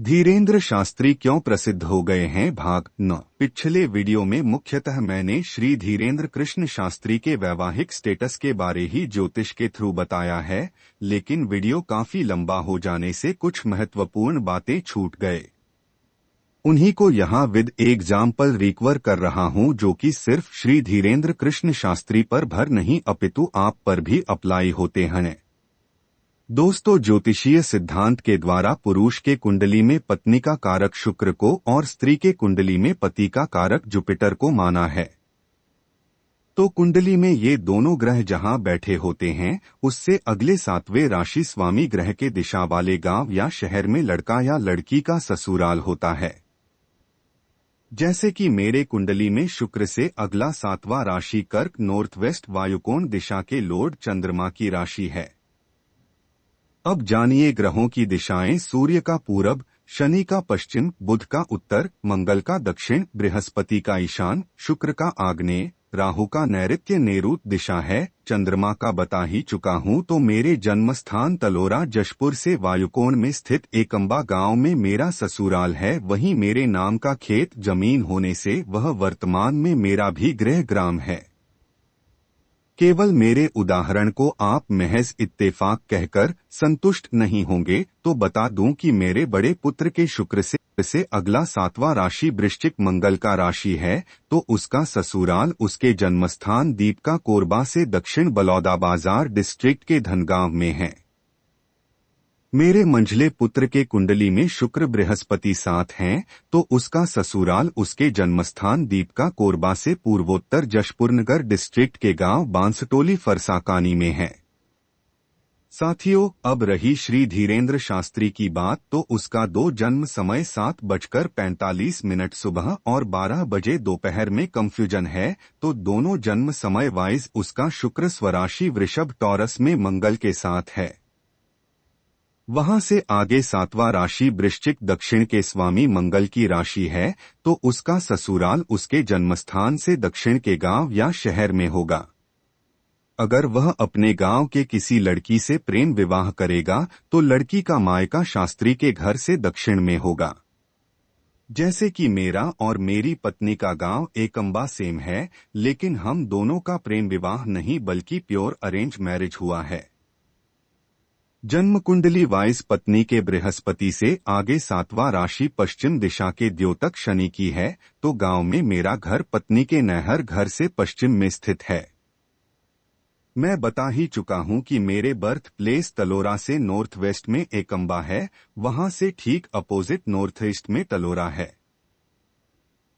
धीरेन्द्र शास्त्री क्यों प्रसिद्ध हो गए हैं, भाग 9। पिछले वीडियो में मुख्यतः मैंने श्री धीरेन्द्र कृष्ण शास्त्री के वैवाहिक स्टेटस के बारे ही ज्योतिष के थ्रू बताया है, लेकिन वीडियो काफी लंबा हो जाने से कुछ महत्वपूर्ण बातें छूट गए। उन्हीं को यहाँ विद एग्जाम्पल रिकवर कर रहा हूँ, जो कि सिर्फ श्री धीरेन्द्र कृष्ण शास्त्री पर भर नहीं अपितु आप पर भी अप्लाई होते हैं। दोस्तों, ज्योतिषीय सिद्धांत के द्वारा पुरुष के कुंडली में पत्नी का कारक शुक्र को और स्त्री के कुंडली में पति का कारक जुपिटर को माना है। तो कुंडली में ये दोनों ग्रह जहां बैठे होते हैं, उससे अगले 7वें राशि स्वामी ग्रह के दिशा वाले गांव या शहर में लड़का या लड़की का ससुराल होता है। जैसे कि मेरे कुंडली में शुक्र से अगला 7वां राशि कर्क नॉर्थ वेस्ट वायुकोण दिशा के लॉर्ड चंद्रमा की राशि है। अब जानिए ग्रहों की दिशाएं। सूर्य का पूरब, शनि का पश्चिम, बुध का उत्तर, मंगल का दक्षिण, बृहस्पति का ईशान, शुक्र का आग्नेय, राहु का नैऋत्य नैऋत्य दिशा है। चंद्रमा का बता ही चुका हूँ, तो मेरे जन्म स्थान तलोरा जशपुर से वायुकोण में स्थित एकम्बा गांव में मेरा ससुराल है। वहीं मेरे नाम का खेत जमीन होने से वह वर्तमान में मेरा भी गृह ग्राम है। केवल मेरे उदाहरण को आप महज इत्तेफाक कहकर संतुष्ट नहीं होंगे, तो बता दूं कि मेरे बड़े पुत्र के शुक्र से अगला 7वां राशि वृश्चिक मंगल का राशि है, तो उसका ससुराल उसके जन्मस्थान दीपका कोरबा से दक्षिण बलौदाबाजार डिस्ट्रिक्ट के धनगांव में है। मेरे मंझले पुत्र के कुंडली में शुक्र बृहस्पति साथ हैं, तो उसका ससुराल उसके जन्मस्थान दीपका कोरबा से पूर्वोत्तर जशपुरनगर डिस्ट्रिक्ट के गांव बांसटोली फरसाकानी में है। साथियों, अब रही श्री धीरेन्द्र शास्त्री की बात, तो उसका 2 जन्म समय 7:45 सुबह और 12 बजे दोपहर में कंफ्यूजन है। तो दोनों जन्म समय वाइज उसका शुक्र स्वराशि वृषभ टॉरस में मंगल के साथ है। वहां से आगे 7वां राशि वृश्चिक दक्षिण के स्वामी मंगल की राशि है, तो उसका ससुराल उसके जन्मस्थान से दक्षिण के गांव या शहर में होगा। अगर वह अपने गांव के किसी लड़की से प्रेम विवाह करेगा, तो लड़की का मायका शास्त्री के घर से दक्षिण में होगा। जैसे कि मेरा और मेरी पत्नी का गांव एकम्बा सेम है, लेकिन हम दोनों का प्रेम विवाह नहीं बल्कि प्योर अरेंज मैरिज हुआ है। जन्म कुंडली वाइज पत्नी के बृहस्पति से आगे 7वां राशि पश्चिम दिशा के द्योतक शनि की है, तो गांव में मेरा घर पत्नी के नैहर घर से पश्चिम में स्थित है। मैं बता ही चुका हूं कि मेरे बर्थ प्लेस तलोरा से नॉर्थ वेस्ट में एकम्बा है, वहां से ठीक अपोजिट नॉर्थ ईस्ट में तलोरा है।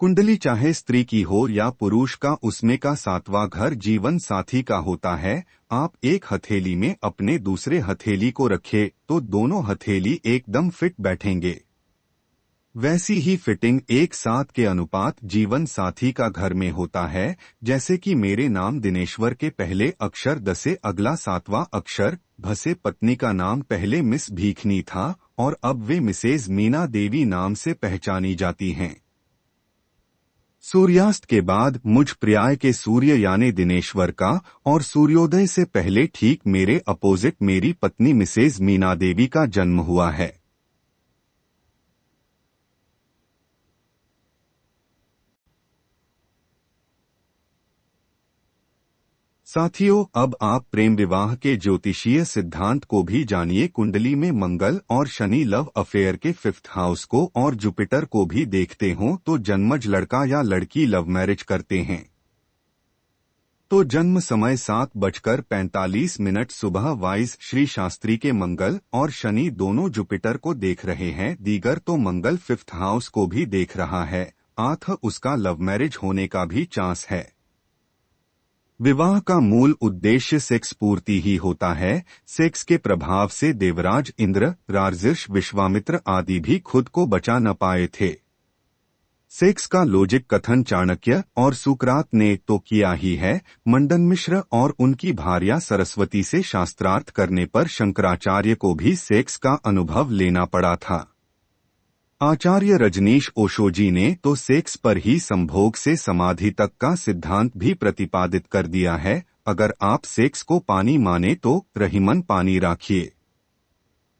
कुंडली चाहे स्त्री की हो या पुरुष का, उसमें का 7वां घर जीवन साथी का होता है। आप एक हथेली में अपने दूसरे हथेली को रखे तो दोनों हथेली एकदम फिट बैठेंगे। वैसी ही फिटिंग एक 7 के अनुपात जीवन साथी का घर में होता है। जैसे कि मेरे नाम दिनेश्वर के पहले अक्षर द से अगला 7वां अक्षर भ से पत्नी का नाम पहले मिस भीखनी था और अब वे मिसेज मीना देवी नाम से पहचानी जाती हैं। सूर्यास्त के बाद मुझ पर्याय के सूर्य यानी दिनेश्वर का और सूर्योदय से पहले ठीक मेरे अपोजिट मेरी पत्नी मिसेज मीना देवी का जन्म हुआ है। साथियों, अब आप प्रेम विवाह के ज्योतिषीय सिद्धांत को भी जानिए। कुंडली में मंगल और शनि लव अफेयर के 5th हाउस को और जुपिटर को भी देखते हों, तो जन्मज लड़का या लड़की लव मैरिज करते हैं। तो जन्म समय 7:45 सुबह वाइज श्री शास्त्री के मंगल और शनि दोनों जुपिटर को देख रहे हैं। दीगर तो मंगल 5th हाउस को भी देख रहा है, उसका लव मैरिज होने का भी चांस है। विवाह का मूल उद्देश्य सेक्स पूर्ति ही होता है। सेक्स के प्रभाव से देवराज इंद्र, राजर्षि विश्वामित्र आदि भी खुद को बचा न पाए थे। सेक्स का लॉजिक कथन चाणक्य और सुकरात ने तो किया ही है। मंडन मिश्र और उनकी भार्या सरस्वती से शास्त्रार्थ करने पर शंकराचार्य को भी सेक्स का अनुभव लेना पड़ा था। आचार्य रजनीश ओशो जी ने तो सेक्स पर ही संभोग से समाधि तक का सिद्धांत भी प्रतिपादित कर दिया है। अगर आप सेक्स को पानी माने तो रहीमन पानी राखिए।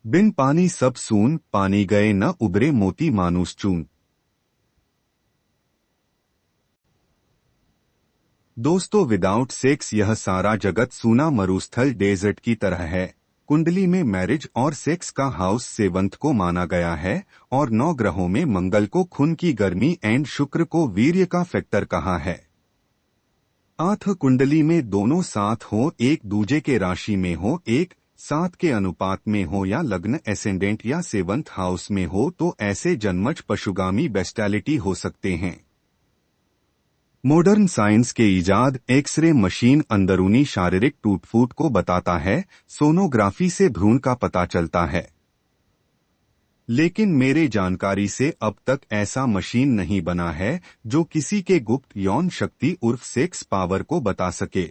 बिन पानी सब सून, पानी गए न उबरे मोती मानुस चून। दोस्तों, विदाउट सेक्स यह सारा जगत सूना मरुस्थल डेजर्ट की तरह है। कुंडली में मैरिज और सेक्स का हाउस सेवंथ को माना गया है और 9 ग्रहों में मंगल को खून की गर्मी एंड शुक्र को वीर्य का फैक्टर कहा है। आठ कुंडली में दोनों साथ हो, एक दूजे के राशि में हो, एक साथ के अनुपात में हो या लग्न एसेंडेंट या सेवंथ हाउस में हो तो ऐसे जन्मज पशुगामी बेस्टैलिटी हो सकते हैं। मॉडर्न साइंस के इजाद एक्सरे मशीन अंदरूनी शारीरिक टूट-फूट को बताता है, सोनोग्राफी से भ्रूण का पता चलता है। लेकिन मेरे जानकारी से अब तक ऐसा मशीन नहीं बना है जो किसी के गुप्त यौन शक्ति उर्फ सेक्स पावर को बता सके।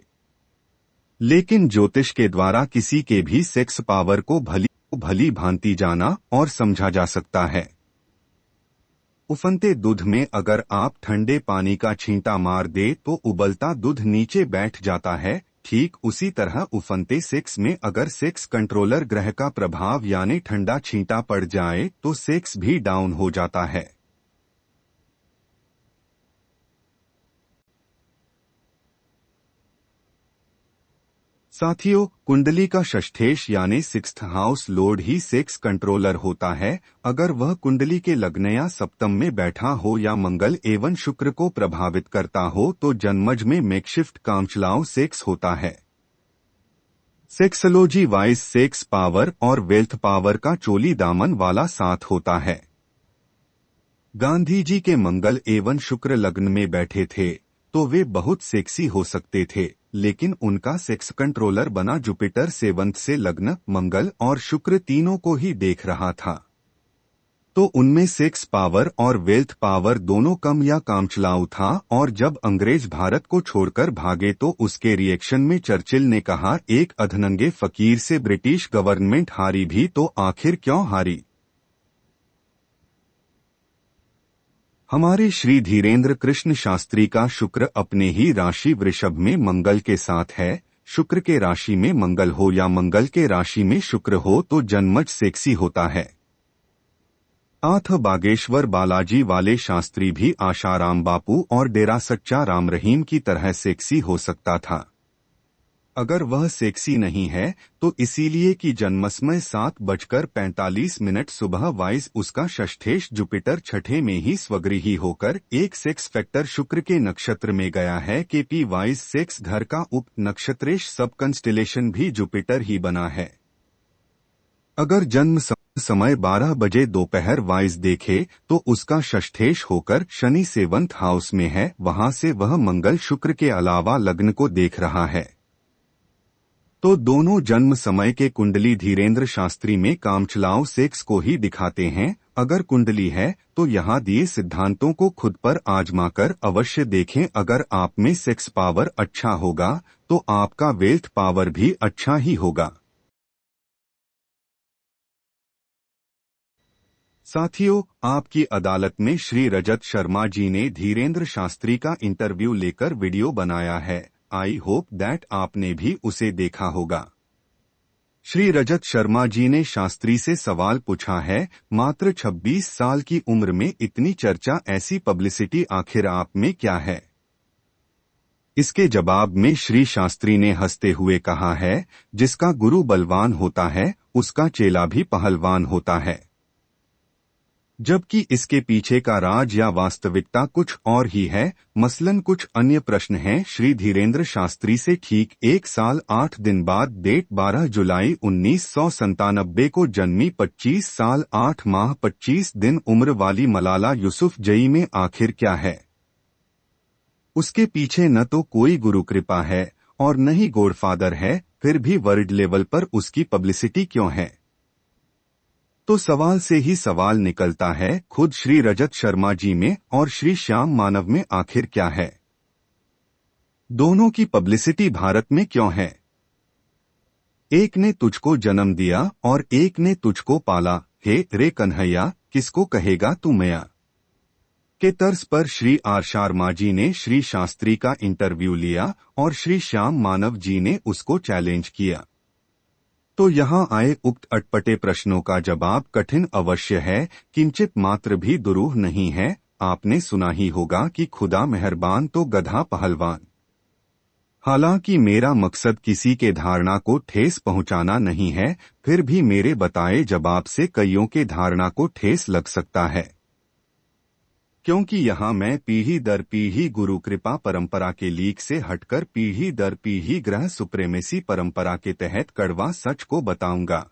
लेकिन ज्योतिष के द्वारा किसी के भी सेक्स पावर को भली भांति जाना और समझा जा सकता है। उफनते दूध में अगर आप ठंडे पानी का छींटा मार दे तो उबलता दूध नीचे बैठ जाता है। ठीक उसी तरह उफनते सेक्स में अगर सेक्स कंट्रोलर ग्रह का प्रभाव यानी ठंडा छींटा पड़ जाए तो सेक्स भी डाउन हो जाता है। साथियों, कुंडली का षष्ठेश यानी 6th हाउस लॉर्ड ही सेक्स कंट्रोलर होता है। अगर वह कुंडली के लग्न या सप्तम में बैठा हो या मंगल एवं शुक्र को प्रभावित करता हो तो जन्मज में मेकशिफ्ट कामचलाओ सेक्स होता है। सेक्सोलॉजी वाइज सेक्स पावर और वेल्थ पावर का चोली दामन वाला साथ होता है। गांधी जी के मंगल एवं शुक्र लग्न में बैठे थे तो वे बहुत सेक्सी हो सकते थे, लेकिन उनका सेक्स कंट्रोलर बना जुपिटर सेवंथ से लग्न मंगल और शुक्र तीनों को ही देख रहा था, तो उनमें सेक्स पावर और वेल्थ पावर दोनों कम या कामचलाऊ था। और जब अंग्रेज भारत को छोड़कर भागे तो उसके रिएक्शन में चर्चिल ने कहा, एक अधनंगे फकीर से ब्रिटिश गवर्नमेंट हारी भी तो आखिर क्यों हारी। हमारे श्री धीरेंद्र कृष्ण शास्त्री का शुक्र अपने ही राशि वृषभ में मंगल के साथ है। शुक्र के राशि में मंगल हो या मंगल के राशि में शुक्र हो तो जन्मज सेक्सी होता है। आठ बागेश्वर बालाजी वाले शास्त्री भी आशाराम बापू और डेरा सच्चा राम रहीम की तरह सेक्सी हो सकता था। अगर वह सेक्सी नहीं है तो इसीलिए कि जन्मसमय 7:45 सुबह वाइज उसका षष्ठेश जुपिटर छठे में ही स्वगृही होकर एक सेक्स फैक्टर शुक्र के नक्षत्र में गया है कि पी वाइज सेक्स घर का उप नक्षत्रेश सब कंस्टेलेशन भी जुपिटर ही बना है। अगर जन्म समय 12 बजे दोपहर वाइज देखे तो उसका षष्ठेश होकर शनि सेवंथ हाउस में है, वहां से वह मंगल शुक्र के अलावा लग्न को देख रहा है। तो दोनों जन्म समय के कुंडली धीरेंद्र शास्त्री में कामचलाओ सेक्स को ही दिखाते हैं। अगर कुंडली है तो यहाँ दिए सिद्धांतों को खुद पर आजमाकर अवश्य देखें। अगर आप में सेक्स पावर अच्छा होगा तो आपका वेल्थ पावर भी अच्छा ही होगा। साथियों, आपकी अदालत में श्री रजत शर्मा जी ने धीरेंद्र शास्त्री का इंटरव्यू लेकर वीडियो बनाया है। आई होप दैट आपने भी उसे देखा होगा। श्री रजत शर्मा जी ने शास्त्री से सवाल पूछा है, मात्र 26 साल की उम्र में इतनी चर्चा, ऐसी पब्लिसिटी आखिर आप में क्या है। इसके जवाब में श्री शास्त्री ने हंसते हुए कहा है, जिसका गुरु बलवान होता है उसका चेला भी पहलवान होता है। जबकि इसके पीछे का राज या वास्तविकता कुछ और ही है। मसलन कुछ अन्य प्रश्न हैं। श्री धीरेंद्र शास्त्री से ठीक 1 साल 8 दिन बाद डेट 12 जुलाई 1997 को जन्मी 25 साल 8 माह 25 दिन उम्र वाली मलाला यूसुफजई में आखिर क्या है। उसके पीछे न तो कोई गुरु कृपा है और न ही गॉडफादर है, फिर भी वर्ल्ड लेवल पर उसकी पब्लिसिटी क्यों है। तो सवाल से ही सवाल निकलता है, खुद श्री रजत शर्मा जी में और श्री श्याम मानव में आखिर क्या है। दोनों की पब्लिसिटी भारत में क्यों है। एक ने तुझको जन्म दिया और एक ने तुझको पाला, हे रे कन्हैया किसको कहेगा तू मैया। के तर्ज पर श्री आर शर्मा जी ने श्री शास्त्री का इंटरव्यू लिया और श्री श्याम मानव जी ने उसको चैलेंज किया। तो यहाँ आए उक्त अटपटे प्रश्नों का जवाब कठिन अवश्य है, किंचित मात्र भी दुरूह नहीं है। आपने सुना ही होगा कि खुदा मेहरबान तो गधा पहलवान। हालांकि मेरा मकसद किसी के धारणा को ठेस पहुंचाना नहीं है, फिर भी मेरे बताए जवाब से कईयों के धारणा को ठेस लग सकता है, क्योंकि यहाँ मैं पीढ़ी दर पीढ़ी गुरु कृपा परंपरा के लीक से हटकर पीढ़ी दर पीढ़ी ग्रह सुप्रेमेसी परंपरा के तहत कड़वा सच को बताऊंगा।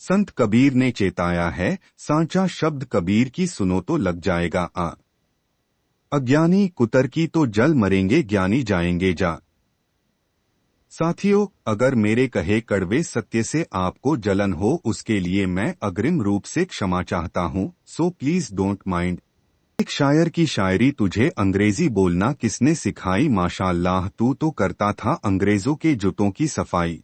संत कबीर ने चेताया है, सांचा शब्द कबीर की सुनो तो लग जाएगा आ। अज्ञानी कुतर्की तो जल मरेंगे, ज्ञानी जाएंगे जा। साथियों, अगर मेरे कहे कड़वे सत्य से आपको जलन हो, उसके लिए मैं अग्रिम रूप से क्षमा चाहता हूँ, सो प्लीज डोंट माइंड। एक शायर की शायरी, तुझे अंग्रेजी बोलना किसने सिखाई, माशाअल्लाह तू तो करता था अंग्रेजों के जूतों की सफाई।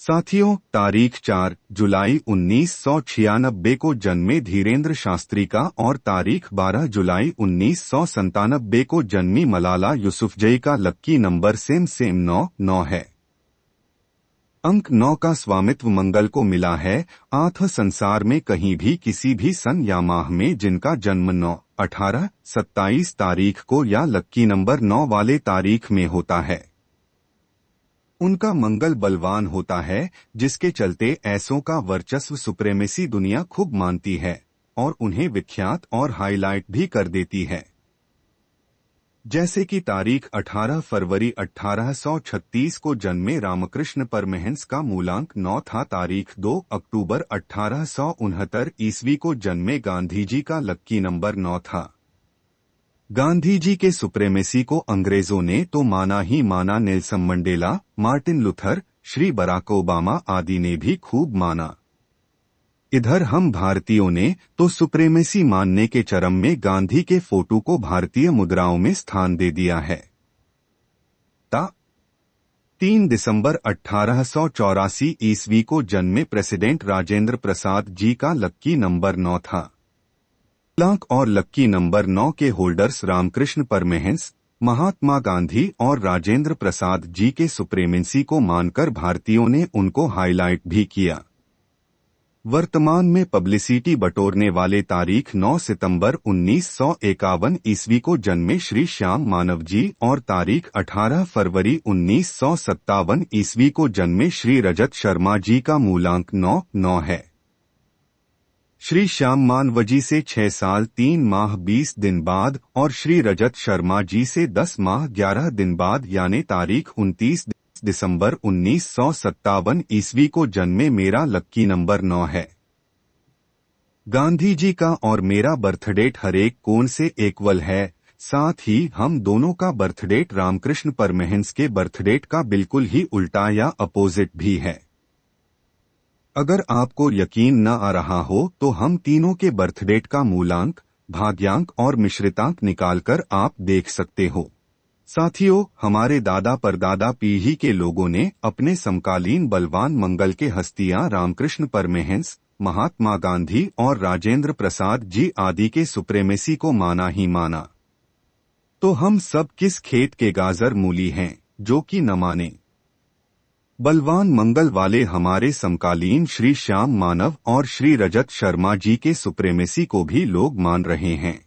साथियों, तारीख 4 जुलाई 1996 को जन्मे धीरेंद्र शास्त्री का और तारीख 12 जुलाई 1997 को जन्मी मलाला यूसुफजई का लक्की नंबर सेम 9 है। अंक 9 का स्वामित्व मंगल को मिला है। आठ संसार में कहीं भी किसी भी सन या माह में जिनका जन्म 9, 18, 27 तारीख को या लक्की नंबर 9 वाले तारीख में होता है, उनका मंगल बलवान होता है, जिसके चलते ऐसों का वर्चस्व सुप्रेमेसी दुनिया खूब मानती है और उन्हें विख्यात और हाईलाइट भी कर देती है। जैसे कि तारीख 18 फरवरी 1836 को जन्मे रामकृष्ण परमहंस का मूलांक 9 था। तारीख 2 अक्टूबर 1869 ईस्वी को जन्मे गांधी जी का लक्की नंबर 9 था। गांधी जी के सुप्रेमेसी को अंग्रेजों ने तो माना ही माना, Nelson Mandela, Martin Luther, Shri Barack Obama आदि ने भी खूब माना। इधर हम भारतीयों ने तो सुप्रेमेसी मानने के चरम में गांधी के फोटो को भारतीय मुद्राओं में स्थान दे दिया है। 3 दिसंबर 1884 ईस्वी को जन्मे प्रेसिडेंट राजेंद्र प्रसाद जी का लक्की नंबर 9 था। लाख और लक्की नंबर 9 के होल्डर्स रामकृष्ण परमहंस, महात्मा गांधी और राजेंद्र प्रसाद जी के सुप्रेमेंसी को मानकर भारतीयों ने उनको हाईलाइट भी किया। वर्तमान में पब्लिसिटी बटोरने वाले तारीख 9 सितंबर 1951 ईस्वी को जन्मे श्री श्याम मानव जी और तारीख 18 फरवरी 1957 ईस्वी को जन्मे श्री रजत शर्मा जी का मूलांक 9 है। श्री श्याम मानव जी से 6 साल 3 माह 20 दिन बाद और श्री रजत शर्मा जी से 10 माह 11 दिन बाद यानी तारीख 29 दिसंबर 1957 ईस्वी को जन्मे मेरा लक्की नंबर 9 है। गांधी जी का और मेरा बर्थडेट हरेक कोण से इक्वल है, साथ ही हम दोनों का बर्थडेट रामकृष्ण परमहंस के बर्थडेट का बिल्कुल ही उल्टा या अपोजिट भी है। अगर आपको यकीन न आ रहा हो तो हम तीनों के बर्थडेट का मूलांक, भाग्यांक और मिश्रितांक निकालकर आप देख सकते हो। साथियों, हमारे दादा परदादा पीढ़ी के लोगों ने अपने समकालीन बलवान मंगल के हस्तियां रामकृष्ण परमहंस, महात्मा गांधी और राजेंद्र प्रसाद जी आदि के सुप्रेमेसी को माना ही माना। तो हम सब किस खेत के गाजर मूली हैं जो कि न माने। बलवान मंगल वाले हमारे समकालीन श्री श्याम मानव और श्री रजत शर्मा जी के सुप्रेमेसी को भी लोग मान रहे हैं।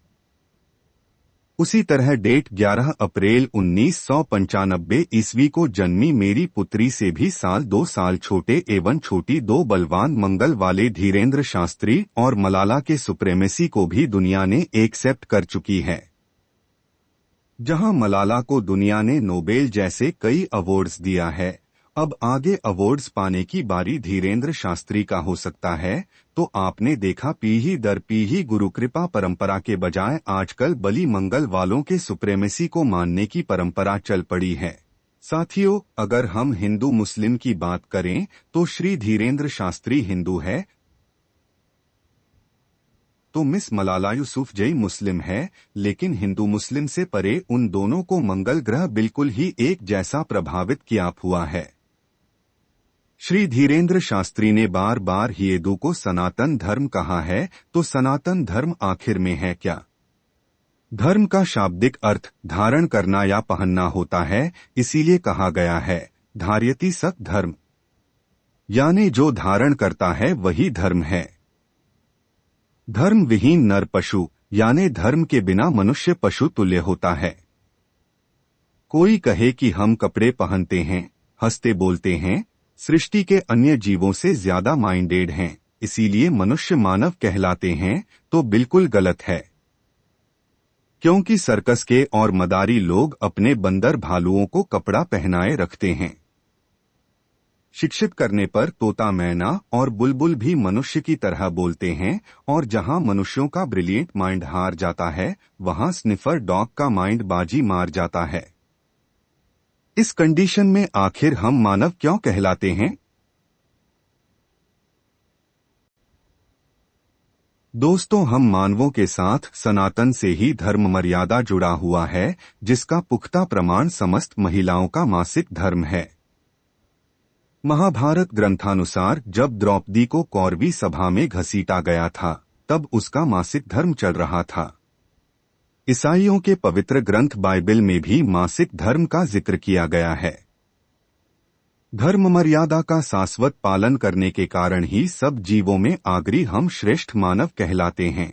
उसी तरह डेट 11 अप्रैल 1995 ईस्वी को जन्मी मेरी पुत्री से भी 2 साल छोटे एवं छोटी 2 बलवान मंगल वाले धीरेंद्र शास्त्री और मलाला के सुप्रेमेसी को भी दुनिया ने एक्सेप्ट कर चुकी है। जहां मलाला को दुनिया ने नोबेल जैसे कई अवार्ड्स दिया है, अब आगे अवार्ड्स पाने की बारी धीरेंद्र शास्त्री का हो सकता है। तो आपने देखा, पीढ़ी दर पीढ़ी गुरु कृपा परंपरा के बजाय आजकल बली मंगल वालों के सुप्रेमेसी को मानने की परंपरा चल पड़ी है। साथियों, अगर हम हिंदू मुस्लिम की बात करें तो श्री धीरेंद्र शास्त्री हिंदू है तो मिस मलाला यूसुफजई मुस्लिम है, लेकिन हिंदू मुस्लिम से परे उन दोनों को मंगल ग्रह बिल्कुल ही एक जैसा प्रभावित किया हुआ है। श्री धीरेंद्र शास्त्री ने बार बार हिंदू को सनातन धर्म कहा है, तो सनातन धर्म आखिर में है क्या? धर्म का शाब्दिक अर्थ धारण करना या पहनना होता है, इसीलिए कहा गया है धार्यति सत धर्म। यानी जो धारण करता है वही धर्म है। धर्म विहीन नर पशु यानी धर्म के बिना मनुष्य पशु तुल्य होता है। कोई कहे कि हम कपड़े पहनते हैं, हंसते बोलते हैं, सृष्टि के अन्य जीवों से ज्यादा माइंडेड हैं, इसीलिए मनुष्य मानव कहलाते हैं, तो बिल्कुल गलत है। क्योंकि सर्कस के और मदारी लोग अपने बंदर भालुओं को कपड़ा पहनाए रखते हैं। शिक्षित करने पर तोता मैना और बुलबुल भी मनुष्य की तरह बोलते हैं, और जहां मनुष्यों का ब्रिलियंट माइंड हार जाता है, वहां स्निफर डॉग का माइंड बाजी मार जाता है। इस कंडीशन में आखिर हम मानव क्यों कहलाते हैं? दोस्तों, हम मानवों के साथ सनातन से ही धर्म मर्यादा जुड़ा हुआ है, जिसका पुख्ता प्रमाण समस्त महिलाओं का मासिक धर्म है। महाभारत ग्रंथानुसार जब द्रौपदी को कौरवी सभा में घसीटा गया था, तब उसका मासिक धर्म चल रहा था। ईसाइयों के पवित्र ग्रंथ बाइबल में भी मासिक धर्म का जिक्र किया गया है। धर्म मर्यादा का शाश्वत पालन करने के कारण ही सब जीवों में आगरी हम श्रेष्ठ मानव कहलाते हैं।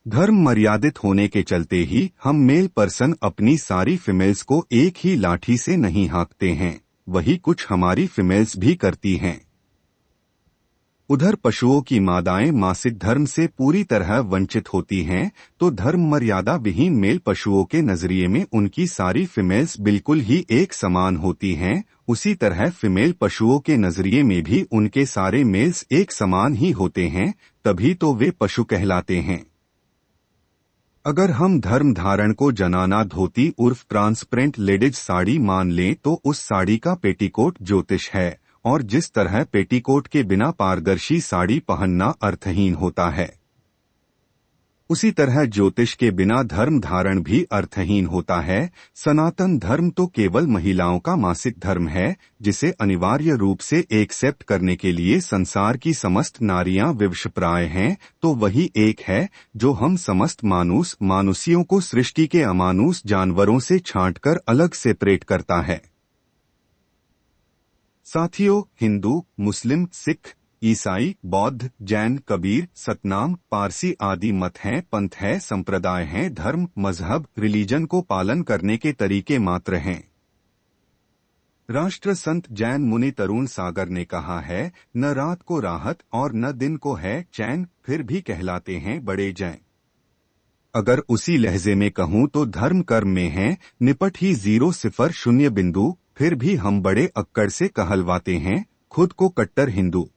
धर्म मर्यादित होने के चलते ही हम मेल पर्सन अपनी सारी फीमेल्स को एक ही लाठी से नहीं हाँकते हैं, वही कुछ हमारी फीमेल्स भी करती हैं। उधर पशुओं की मादाएं मासिक धर्म से पूरी तरह वंचित होती हैं, तो धर्म मर्यादा विहीन मेल पशुओं के नजरिए में उनकी सारी फीमेल्स बिल्कुल ही एक समान होती हैं। उसी तरह फीमेल पशुओं के नजरिए में भी उनके सारे मेल्स एक समान ही होते हैं, तभी तो वे पशु कहलाते हैं। अगर हम धर्म धारण को जनाना धोती उर्फ ट्रांसपेरेंट लेडीज साड़ी मान लें, तो उस साड़ी का पेटीकोट ज्योतिष है, और जिस तरह पेटीकोट के बिना पारदर्शी साड़ी पहनना अर्थहीन होता है, उसी तरह ज्योतिष के बिना धर्म धारण भी अर्थहीन होता है। सनातन धर्म तो केवल महिलाओं का मासिक धर्म है, जिसे अनिवार्य रूप से एक्सेप्ट करने के लिए संसार की समस्त नारियां विवशप्राय हैं, तो वही एक है जो हम समस्त मानुसियों को सृष्टि के अमानुष जानवरों से छांटकर अलग सेपरेट करता है। साथियों, हिंदू, मुस्लिम, सिख, ईसाई, बौद्ध, जैन, कबीर, सतनाम, पारसी आदि मत हैं, पंथ है, संप्रदाय हैं, धर्म, मजहब, रिलीजन को पालन करने के तरीके मात्र हैं। राष्ट्र संत जैन मुनि तरुण सागर ने कहा है, न रात को राहत और न दिन को है चैन, फिर भी कहलाते हैं बड़े जैन। अगर उसी लहजे में कहूँ तो धर्म कर्म में है निपट ही 0-0 बिंदु, फिर भी हम बड़े अक्कड़ से कहलवाते हैं खुद को कट्टर हिंदू।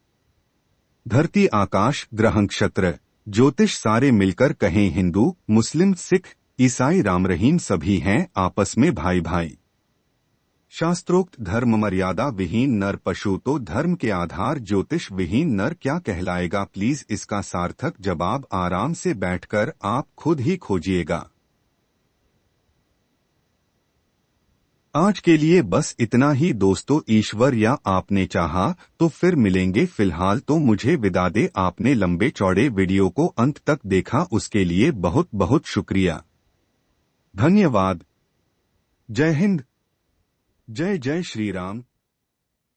धरती, आकाश, ग्रह, नक्षत्र, ज्योतिष सारे मिलकर कहें हिंदू, मुस्लिम, सिख, ईसाई, राम रहीम सभी हैं आपस में भाई भाई। शास्त्रोक्त धर्म मर्यादा विहीन नर पशु तो धर्म के आधार ज्योतिष विहीन नर क्या कहलाएगा? प्लीज इसका सार्थक जवाब आराम से बैठकर आप खुद ही खोजिएगा। आज के लिए बस इतना ही दोस्तों। ईश्वर या आपने चाहा तो फिर मिलेंगे। फिलहाल तो मुझे विदा दे। आपने लंबे चौड़े वीडियो को अंत तक देखा, उसके लिए बहुत बहुत शुक्रिया, धन्यवाद। जय हिंद, जय जय श्री राम।